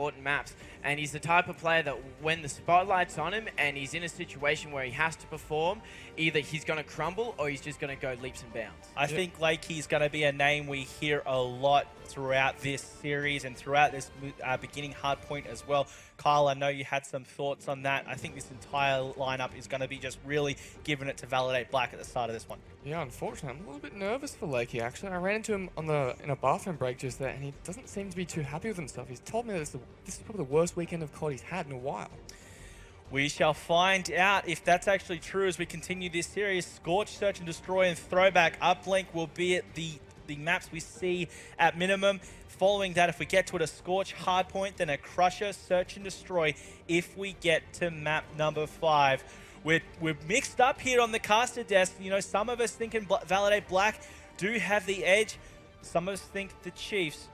important maps. And he's the type of player that when the spotlight's on him and he's in a situation where he has to perform, either he's going to crumble or he's just going to go leaps and bounds. I think Lakey's going to be a name we hear a lot throughout this series and throughout this beginning hardpoint as well. Kyle, I know you had some thoughts on that. I think this entire lineup is going to be just really giving it to Validate Black at the start of this one. Yeah, unfortunately, I'm a little bit nervous for Lakey, actually. I ran into him in a bathroom break just there, and he doesn't seem to be too happy with himself. He's told me that this is probably the worst weekend of COD he's had in a while. We shall find out if that's actually true as we continue this series. Scorch, Search and Destroy, and Throwback Uplink will be at the maps we see at minimum. Following that, if we get to it, a Scorch hardpoint, then a Crusher, Search and Destroy if we get to map number 5. We're mixed up here on the caster desk. You know, some of us thinking Validate Black do have the edge. Some of us think the Chiefs.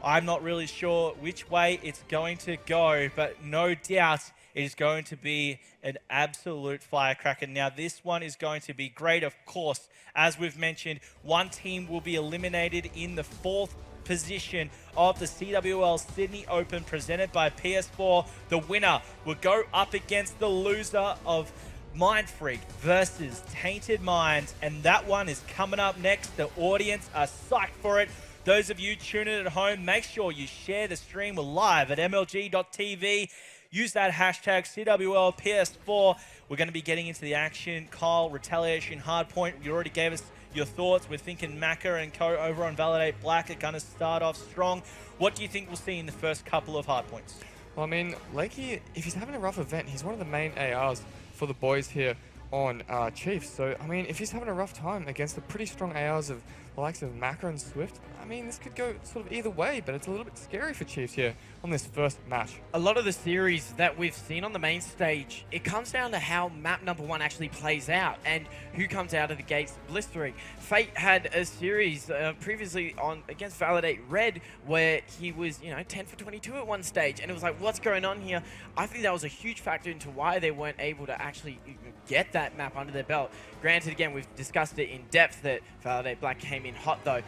I'm not really sure which way it's going to go, but no doubt it is going to be an absolute firecracker. Now, this one is going to be great, of course. As we've mentioned, one team will be eliminated in the 4th position of the CWL Sydney Open presented by PS4. The winner will go up against the loser of Mind Freak versus Tainted Minds, and that one is coming up next. The audience are psyched for it. Those of you tuning in at home, make sure you share the stream. We're live at MLG.tv. Use that hashtag CWLPS4. We're going to be getting into the action. Kyle, Retaliation, Hardpoint. You already gave us your thoughts. We're thinking Macca and co over on Validate Black are going to start off strong. What do you think we'll see in the first couple of Hardpoints? Well, I mean, Lakey, if he's having a rough event, he's one of the main ARs for the boys here on Chiefs. So, I mean, if he's having a rough time against the pretty strong ARs of the likes of Macca and Swift, I mean, this could go sort of either way, but it's a little bit scary for Chiefs here on this first match. A lot of the series that we've seen on the main stage, it comes down to how map number 1 actually plays out and who comes out of the gates blistering. Fate had a series previously on against Validate Red where he was, 10 for 22 at one stage, and it was like, what's going on here? I think that was a huge factor into why they weren't able to actually get that map under their belt. Granted, again, we've discussed it in depth that Validate Black came in hot though.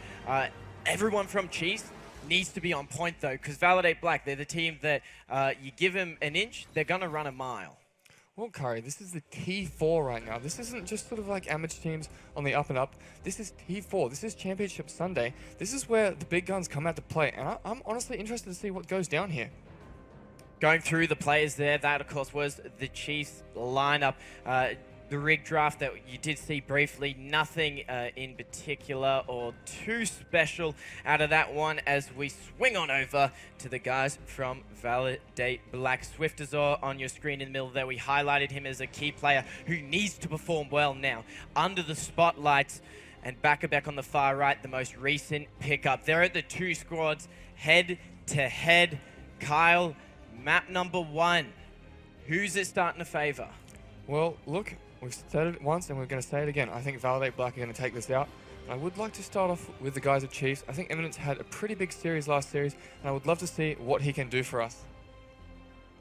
Everyone from Chiefs needs to be on point though, because Validate Black, they're the team that you give them an inch, they're going to run a mile. Well, Curry, this is the T4 right now. This isn't just sort of like amateur teams on the up and up. This is T4. This is Championship Sunday. This is where the big guns come out to play, and I'm honestly interested to see what goes down here. Going through the players there, that of course was the Chiefs lineup. The rig draft that you did see briefly, nothing in particular or too special out of that one as we swing on over to the guys from Validate Black. Swiftazor on your screen in the middle there. We highlighted him as a key player who needs to perform well now under the spotlights. And back on the far right, the most recent pickup. They're at the 2 squads, head to head. Kyle, map number 1. Who's it starting to favor? Well, look, we've said it once and we're going to say it again. I think Validate Black are going to take this out. And I would like to start off with the guys of Chiefs. I think Eminence had a pretty big series last series, and I would love to see what he can do for us.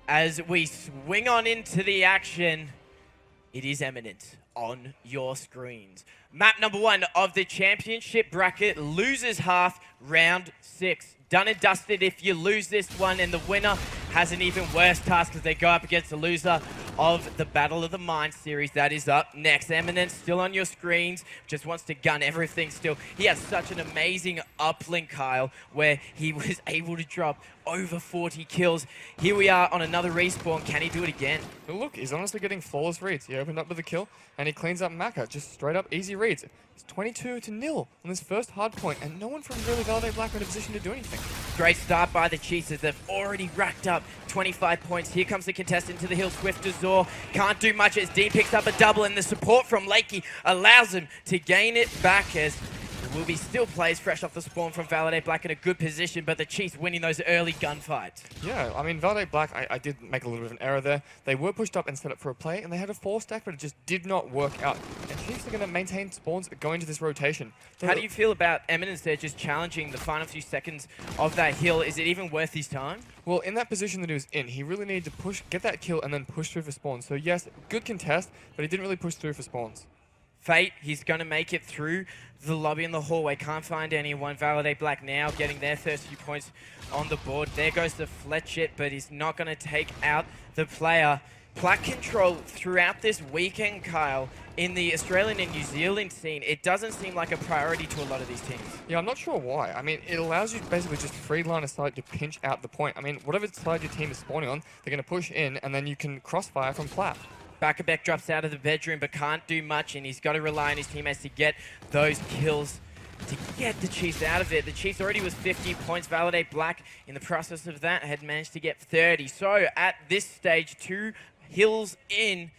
As we swing on into the action, it is Eminence on your screens. Map number 1 of the championship bracket, losers half, round 6. Done and dusted if you lose this one, and the winner has an even worse task as they go up against the loser of the Battle of the Mind series. That is up next. Eminence still on your screens, just wants to gun everything still. He has such an amazing uplink, Kyle, where he was able to drop over 40 kills. Here we are on another respawn. Can he do it again? But look, he's honestly getting flawless reads. He opened up with a kill, and he cleans up Macca. Just straight up easy reads. It's 22-0 on this first hard point, and no one from really Validate Black are in a position to do anything. Great start by the Chiefs as they've already racked up 25 points. Here comes the contestant to the hill, Swiftazor. Can't do much as Dean picks up a double, and the support from Lakey allows him to gain it back as there will be still plays fresh off the spawn from Validate Black in a good position, but the Chiefs winning those early gunfights. Yeah, I mean, Validate Black, I did make a little bit of an error there. They were pushed up and set up for a play, and they had a 4-stack, but it just did not work out. And Chiefs are going to maintain spawns going into this rotation. How do you feel about Eminence there just challenging the final few seconds of that hill? Is it even worth his time? Well, in that position that he was in, he really needed to get that kill and then push through for spawns. So yes, good contest, but he didn't really push through for spawns. Fate, he's going to make it through the lobby in the hallway. Can't find anyone. Validate Black now getting their first few points on the board. There goes the Fletchit, but he's not going to take out the player. Black control throughout this weekend, Kyle, in the Australian and New Zealand scene, it doesn't seem like a priority to a lot of these teams. Yeah, I'm not sure why. I mean, it allows you basically just free line of sight to pinch out the point. I mean, whatever side your team is spawning on, they're going to push in, and then you can crossfire from Plat. Bakabek drops out of the bedroom but can't do much, and he's got to rely on his teammates to get those kills to get the Chiefs out of it. The Chiefs already was 50 points. Validate Black in the process of that had managed to get 30. So at this stage, 2 hills in,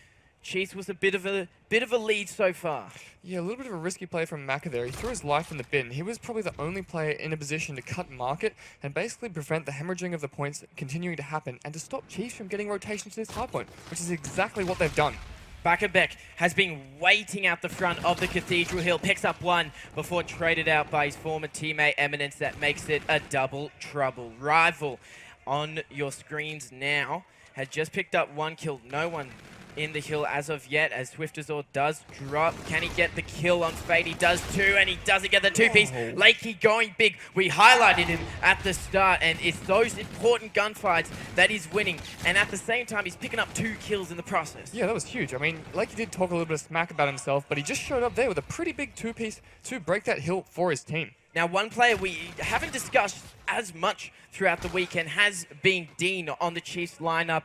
Chiefs was a bit of a lead so far. Yeah, a little bit of a risky play from Maka there. He threw his life in the bin. He was probably the only player in a position to cut market and basically prevent the hemorrhaging of the points continuing to happen and to stop Chiefs from getting rotations to this hardpoint, which is exactly what they've done. Bakabek has been waiting out the front of the Cathedral Hill, picks up one before traded out by his former teammate Eminence. That makes it a double trouble. Rival on your screens now had just picked up 1 kill. No one in the hill as of yet, as Swiftazor does drop. Can he get the kill on Fate? He does too, and he doesn't get the 2-piece. Oh. Lakey going big. We highlighted him at the start, and it's those important gunfights that he's winning. And at the same time, he's picking up 2 kills in the process. Yeah, that was huge. I mean, like he did talk a little bit of smack about himself, but he just showed up there with a pretty big 2-piece to break that hill for his team. Now, one player we haven't discussed as much throughout the weekend has been Dean on the Chiefs lineup.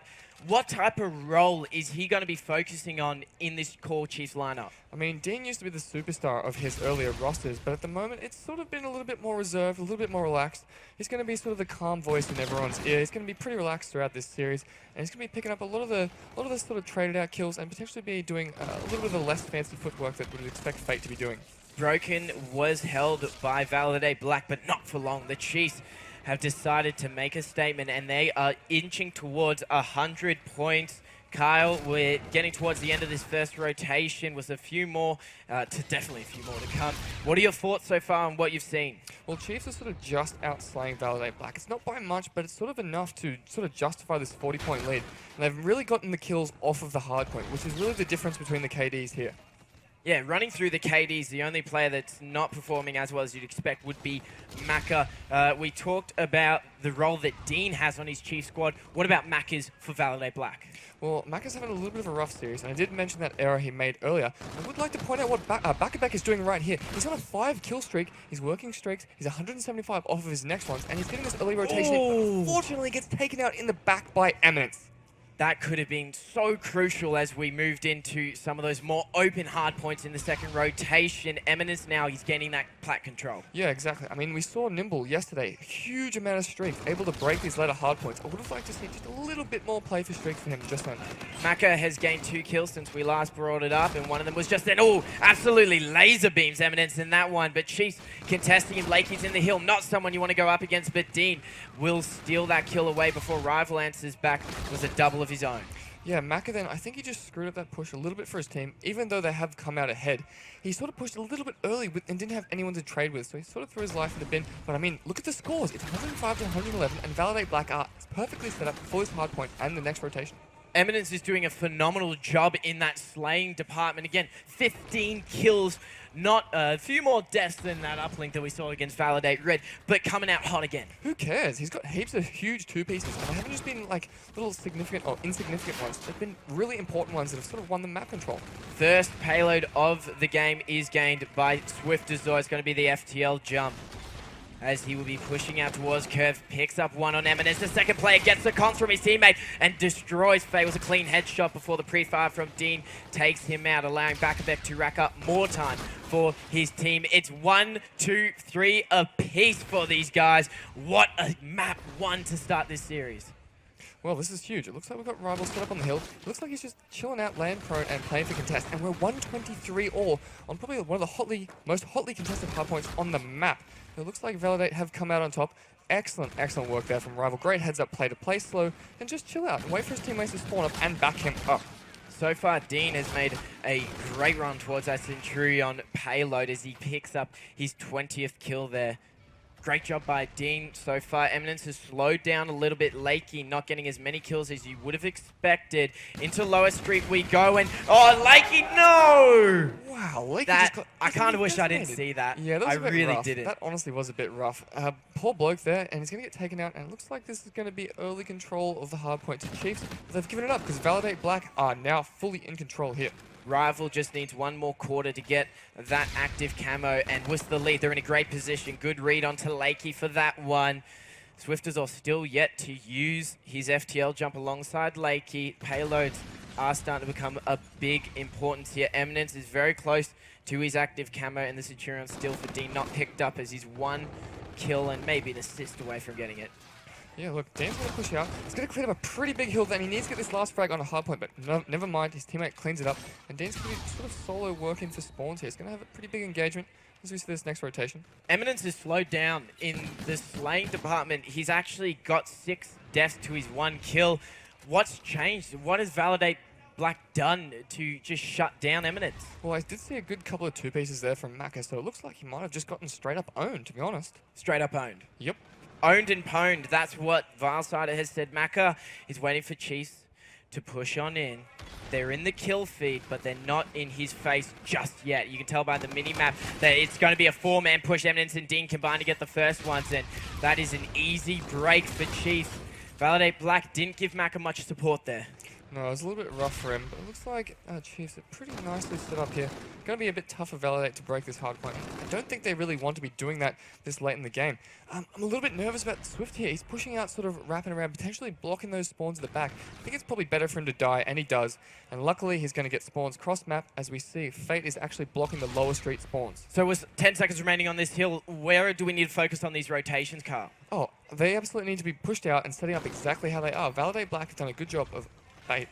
What type of role is he going to be focusing on in this core Chiefs lineup? I mean, Dean used to be the superstar of his earlier rosters, but at the moment, it's sort of been a little bit more reserved, a little bit more relaxed. He's going to be sort of the calm voice in everyone's ear. He's going to be pretty relaxed throughout this series, and he's going to be picking up a lot of the sort of traded out kills and potentially be doing a little bit of the less fancy footwork that we would expect Fate to be doing. Broken was held by Validate Black, but not for long. The Chiefs have decided to make a statement, and they are inching towards 100 points. Kyle, we're getting towards the end of this first rotation with a few more, definitely a few more to come. What are your thoughts so far on what you've seen? Well, Chiefs are sort of just outslaying Validate Black. It's not by much, but it's sort of enough to sort of justify this 40-point lead. And they've really gotten the kills off of the hard point, which is really the difference between the KDs here. Yeah, running through the KDs, the only player that's not performing as well as you'd expect would be Maka. We talked about the role that Dean has on his Chief squad. What about Maka's for Validate Black? Well, Maka's having a little bit of a rough series, and I did mention that error he made earlier. I would like to point out what Bakabek is doing right here. He's on a 5-kill streak, he's working streaks, he's 175 off of his next ones, and he's getting this early rotation. Ooh. Unfortunately, gets taken out in the back by Eminence. That could have been so crucial as we moved into some of those more open hard points in the second rotation. Eminence now, he's gaining that plat control. Yeah, exactly. I mean, we saw Nimble yesterday. Huge amount of streaks, able to break these later hard points. I would have liked to see just a little bit more play for streaks for him just then. Maka has gained 2 kills since we last brought it up, and one of them was just an, absolutely laser beams Eminence in that one. But Chiefs contesting him. Lakey's in the hill, not someone you want to go up against, but Dean will steal that kill away before Rival answers back with a double of his own. Yeah, Maka then, I think he just screwed up that push a little bit for his team, even though they have come out ahead. He sort of pushed a little bit early and didn't have anyone to trade with, so he sort of threw his life in the bin. But I mean, look at the scores. It's 105 to 111, and Validate Black are perfectly set up for this hard point and the next rotation. Eminence is doing a phenomenal job in that slaying department. Again, 15 kills, not a few more deaths than that uplink that we saw against Validate Red, but coming out hot again. Who cares? He's got heaps of huge 2-pieces, and they haven't just been like little significant or insignificant ones. They've been really important ones that have sort of won the map control. First payload of the game is gained by Swiftazor. It's going to be the FTL jump, as he will be pushing out towards Curve, picks up one on Eminence. The second player gets the cons from his teammate and destroys Faye. It was a clean headshot before the pre-fire from Dean takes him out, allowing Bakabek to rack up more time for his team. It's 1, 2, 3 apiece for these guys. What a map 1 to start this series. Well, this is huge. It looks like we've got Rival set up on the hill. It looks like he's just chilling out land prone and playing for contest. And we're 123 all on probably one of the most hotly contested hardpoints on the map. It looks like Validate have come out on top. Excellent, excellent work there from Rival. Great heads up play to play slow and just chill out and wait for his teammates to spawn up and back him up. So far, Dean has made a great run towards that Centurion payload as he picks up his 20th kill there. Great job by Dean so far. Eminence has slowed down a little bit. Lakey not getting as many kills as you would have expected. Into lower street we go, and Lakey, no! Wow, Lakey That just got... I kind of wish I didn't decimated. see that. Yeah, that was I a bit really rough. didn't. That honestly was a bit rough. Poor bloke there, and he's going to get taken out, and it looks like this is going to be early control of the hard point to Chiefs. They've given it up because Validate Black are now fully in control here. Rival just needs one more quarter to get that active camo, and with the lead, they're in a great position. Good read onto Lakey for that one. Swifters are still yet to use his FTL jump alongside Lakey. Payloads are starting to become a big importance here. Eminence is very close to his active camo, and the Centurion still for Dean not picked up as he's one kill and maybe an assist away from getting it. Yeah, look, Dan's going to push out. He's going to clean up a pretty big hill then. He needs to get this last frag on a hard point, but no, never mind. His teammate cleans it up. And Dan's going to be sort of solo working for spawns here. He's going to have a pretty big engagement as we see this next rotation. Eminence is slowed down in the slaying department. He's actually got 6 deaths to his 1 kill. What's changed? What has Validate Black done to just shut down Eminence? Well, I did see a good couple of 2-pieces there from Maka, so it looks like he might have just gotten straight up owned, to be honest. Straight up owned. Yep. Owned and pwned. That's what Vilesider has said. Maka is waiting for Chiefs to push on in. They're in the kill feed, but they're not in his face just yet. You can tell by the mini-map that it's going to be a 4-man push. Eminence and Dean combined to get the first ones, and that is an easy break for Chiefs. Validate Black didn't give Maka much support there. No, it was a little bit rough for him, but it looks like Chiefs are pretty nicely set up here. Going to be a bit tough for Validate to break this hard point. I don't think they really want to be doing that this late in the game. I'm a little bit nervous about Swift here. He's pushing out, sort of wrapping around, potentially blocking those spawns at the back. I think it's probably better for him to die, and he does. And luckily, he's going to get spawns cross-map. As we see, Fate is actually blocking the lower street spawns. So with 10 seconds remaining on this hill, where do we need to focus on these rotations, Carl? Oh, they absolutely need to be pushed out and setting up exactly how they are. Validate Black has done a good job of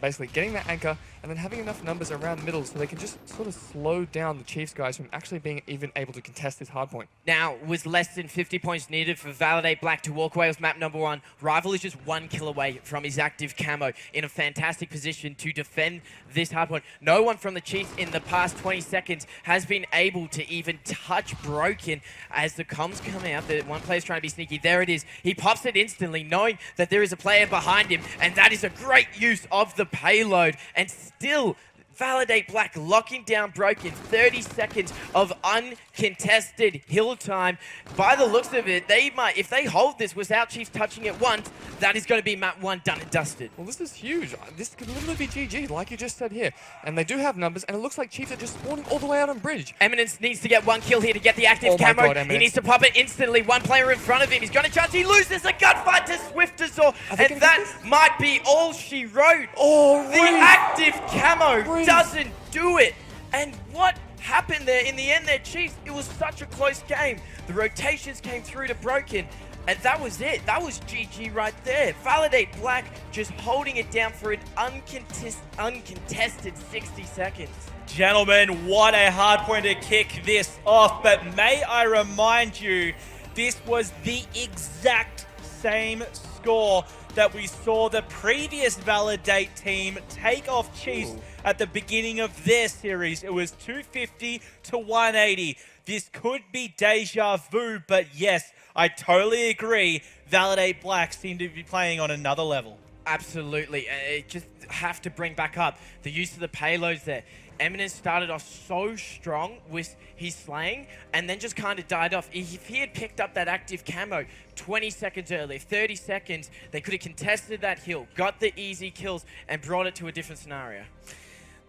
basically getting that anchor and then having enough numbers around the middle so they can just sort of slow down the Chiefs guys from actually being even able to contest this hard point. Now, with less than 50 points needed for Validate Black to walk away with map number 1, Rival is just 1 kill away from his active camo in a fantastic position to defend this hard point. No one from the Chiefs in the past 20 seconds has been able to even touch Broken as the comms come out. The one player's trying to be sneaky. There it is. He pops it instantly, knowing that there is a player behind him, and that is a great use of the payload, and still Validate Black locking down Broken. 30 seconds of uncontested hill time. By the looks of it, they might, if they hold this without Chiefs touching it once, that is going to be map 1 done and dusted. Well, this is huge. This could literally be GG, like you just said here. And they do have numbers, and it looks like Chiefs are just spawning all the way out on bridge. Eminence needs to get 1 kill here to get the active my camo. God, He needs to pop it instantly. One player in front of him. He's going to chance. He loses a gunfight to Swiftazor, and that might be all she wrote. Oh, the active camo doesn't do it. And what happened there in the end there, Chiefs? It was such a close game. The rotations came through to Broken, and that was it. That was GG right there. Validate Black just holding it down for an uncontested 60 seconds. Gentlemen, what a hard point to kick this off. But may I remind you, this was the exact same score that we saw the previous Validate team take off Chiefs at the beginning of their series. It was 250 to 180. This could be deja vu, but yes, I totally agree. Validate Black seem to be playing on another level. Absolutely. Just have to bring back up the use of the payloads there. Eminence started off so strong with his slaying and then just kind of died off. If he had picked up that active camo 20 seconds earlier, 30 seconds, they could have contested that hill, got the easy kills, and brought it to a different scenario.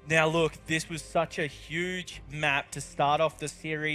Now look, this was such a huge map to start off the series.